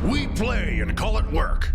We play and call it work.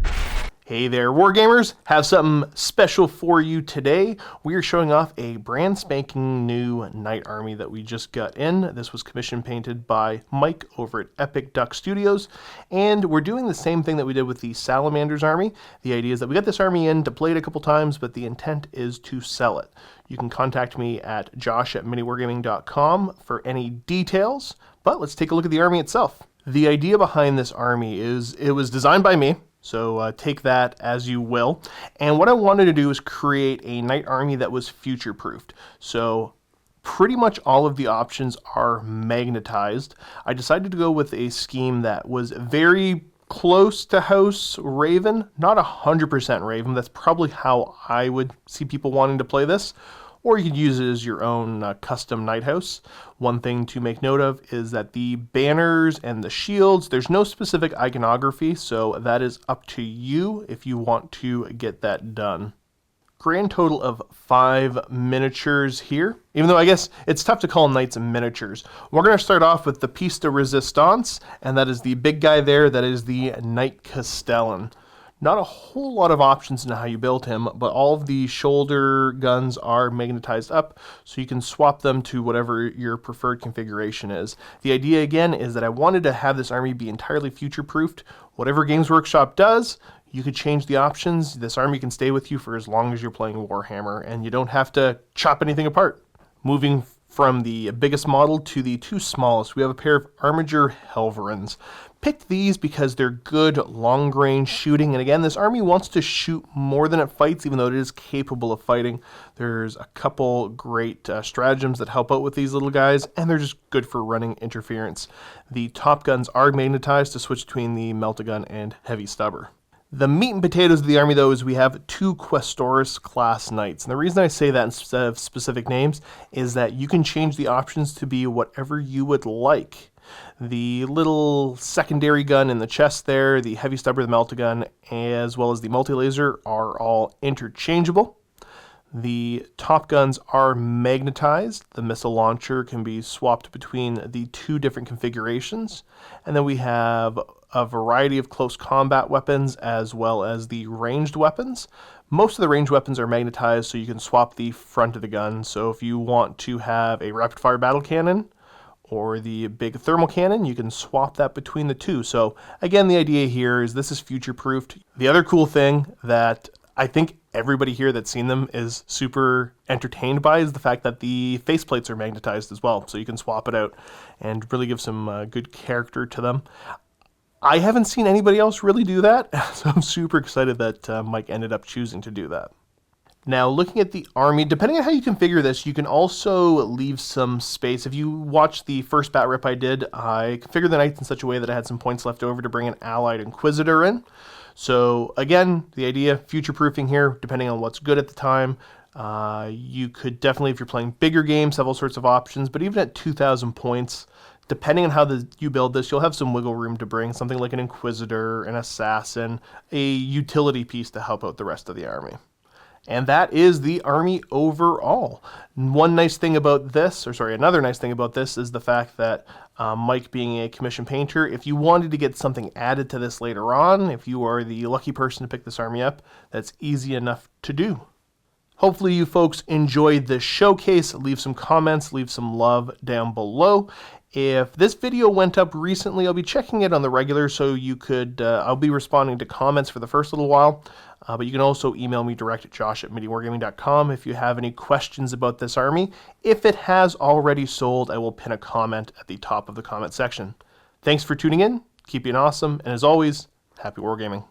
Hey there, Wargamers! Have something special for you today. We are showing off a brand spanking new Knight Army that we just got in. This was commission painted by Mike over at Epic Duck Studios, and we're doing the same thing that we did with the Salamanders Army. The idea is that we got this army in to play it a couple times, but the intent is to sell it. You can contact me at josh@miniwargaming.com for any details, but let's take a look at the army itself. The idea behind this army is it was designed by me. So take that as you will. And what I wanted to do is create a Knight Army that was future-proofed. So pretty much all of the options are magnetized. I decided to go with a scheme that was very close to House Raven, not 100% Raven. That's probably how I would see people wanting to play this. Or you could use it as your own custom Knight House. One thing to make note of is that the banners and the shields, there's no specific iconography, so that is up to you if you want to get that done. Grand total of 5 miniatures here, even though I guess it's tough to call Knights miniatures. We're going to start off with the piece de resistance, and that is the big guy there, that is the Knight Castellan. Not a whole lot of options in how you build him, but all of the shoulder guns are magnetized up, so you can swap them to whatever your preferred configuration is. The idea, again, is that I wanted to have this army be entirely future-proofed. Whatever Games Workshop does, you could change the options. This army can stay with you for as long as you're playing Warhammer, and you don't have to chop anything apart. Moving from the biggest model to the two smallest, we have a pair of Armiger Helverins. Picked these because they're good long-range shooting, and again, this army wants to shoot more than it fights, even though it is capable of fighting. There's a couple great stratagems that help out with these little guys, and they're just good for running interference. The top guns are magnetized to switch between the Melt-A-Gun and Heavy Stubber. The meat and potatoes of the army, though, is we have 2 Questoris class knights. And the reason I say that instead of specific names is that you can change the options to be whatever you would like. The little secondary gun in the chest there, the Heavy Stubber, the Melt-A-Gun, as well as the multi-laser are all interchangeable. The top guns are magnetized. The missile launcher can be swapped between the 2 different configurations. And then we have a variety of close combat weapons as well as the ranged weapons. Most of the ranged weapons are magnetized, so you can swap the front of the gun. So if you want to have a rapid fire battle cannon or the big thermal cannon, you can swap that between the 2. So again, the idea here is this is future-proofed. The other cool thing that I think everybody here that's seen them is super entertained by is the fact that the faceplates are magnetized as well. So you can swap it out and really give some good character to them. I haven't seen anybody else really do that, so I'm super excited that Mike ended up choosing to do that. Now, looking at the army, depending on how you configure this, you can also leave some space. If you watch the first bat rip I did, I configured the knights in such a way that I had some points left over to bring an allied inquisitor in. So again, the idea, future-proofing here, depending on what's good at the time. You could definitely, if you're playing bigger games, have all sorts of options, but even at 2,000 points, depending on how you build this, you'll have some wiggle room to bring something like an Inquisitor, an Assassin, a utility piece to help out the rest of the army. And that is the army overall. Another nice thing about this is the fact that Mike being a commission painter, if you wanted to get something added to this later on, if you are the lucky person to pick this army up, that's easy enough to do. Hopefully you folks enjoyed this showcase. Leave some comments, leave some love down below. If this video went up recently, I'll be checking it on the regular, so you could, I'll be responding to comments for the first little while, but you can also email me direct at josh@miniwargaming.com if you have any questions about this army. If it has already sold, I will pin a comment at the top of the comment section. Thanks for tuning in, keep being awesome, and as always, happy wargaming.